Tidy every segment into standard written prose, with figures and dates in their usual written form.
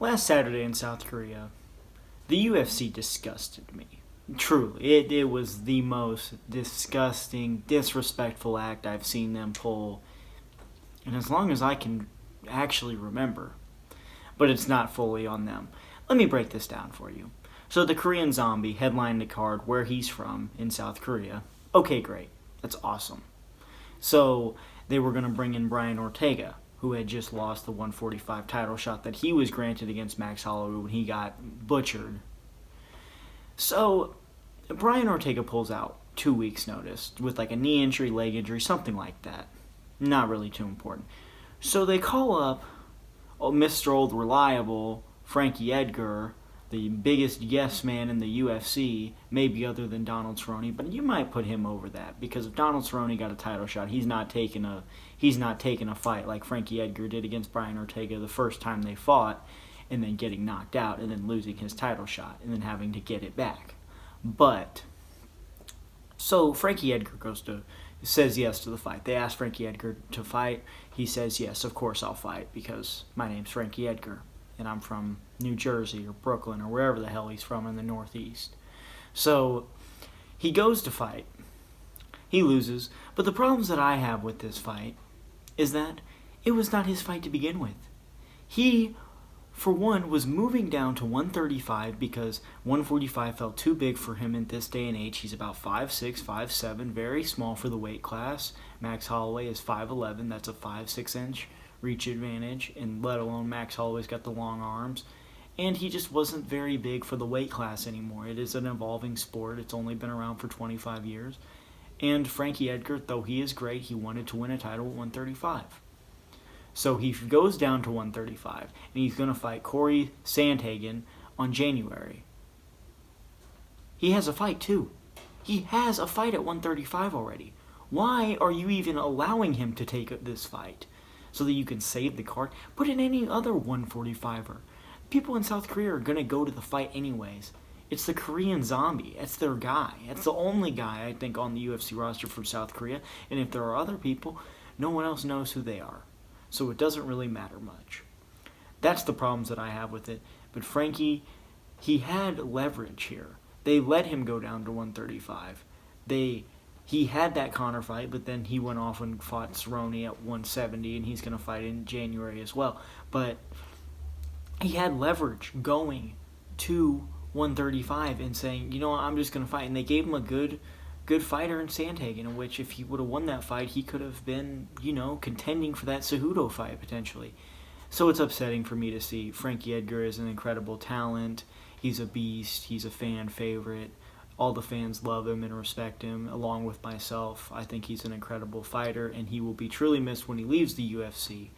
Last Saturday in South Korea, the UFC disgusted me. Truly, it was the most disgusting, disrespectful act I've seen them pull, and as long as I can actually remember. But it's not fully on them. Let me break this down for you. So the Korean Zombie headlined the card where he's from in South Korea. Okay, great. That's awesome. So they were going to bring in Brian Ortega, who had just lost the 145 title shot that he was granted against Max Holloway when he got butchered. So Brian Ortega pulls out 2 weeks' notice with like a knee injury, leg injury, something like that. Not really too important. So they call up Mr. Old Reliable, Frankie Edgar, the biggest yes man in the UFC, maybe other than Donald Cerrone, but you might put him over that because if Donald Cerrone got a title shot, he's not taking a fight like Frankie Edgar did against Brian Ortega the first time they fought, and then getting knocked out and then losing his title shot and then having to get it back. But so Frankie Edgar says yes to the fight. They ask Frankie Edgar to fight. He says yes, of course I'll fight because my name's Frankie Edgar and I'm from New Jersey or Brooklyn or wherever the hell he's from in the Northeast. So he goes to fight. He loses. But the problems that I have with this fight is that it was not his fight to begin with. He, for one, was moving down to 135 because 145 felt too big for him in this day and age. He's about 5'6", 5'7", very small for the weight class. Max Holloway is 5'11". That's a 5-6 inch reach advantage, and let alone Max Holloway's got the long arms. And he just wasn't very big for the weight class anymore. It is an evolving sport. It's only been around for 25 years. And Frankie Edgar, though he is great, he wanted to win a title at 135. So he goes down to 135, and he's going to fight Corey Sandhagen on January. He has a fight, too. He has a fight at 135 already. Why are you even allowing him to take this fight? So that you can save the card? Put in any other 145er. People in South Korea are going to go to the fight anyways. It's the Korean Zombie. It's their guy. It's the only guy, I think, on the UFC roster from South Korea. And if there are other people, no one else knows who they are. So it doesn't really matter much. That's the problems that I have with it. But Frankie, he had leverage here. They let him go down to 135. He had that Conor fight, but then he went off and fought Cerrone at 170, and he's going to fight in January as well. But he had leverage going to 135 and saying, you know what, I'm just going to fight. And they gave him a good fighter in Sandhagen, in which if he would have won that fight, he could have been, contending for that Cejudo fight potentially. So it's upsetting for me to see. Frankie Edgar is an incredible talent. He's a beast. He's a fan favorite. All the fans love him and respect him, along with myself. I think he's an incredible fighter, and he will be truly missed when he leaves the UFC.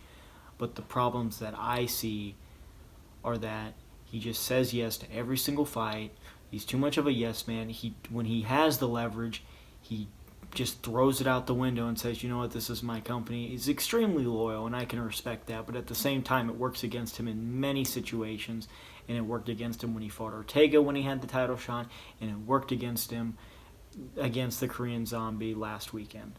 But the problems that I see are that he just says yes to every single fight. He's too much of a yes man. When he has the leverage, he just throws it out the window and says, you know what, this is my company. He's extremely loyal, and I can respect that. But at the same time, it works against him in many situations. And it worked against him when he fought Ortega when he had the title shot. And it worked against him against the Korean Zombie last weekend.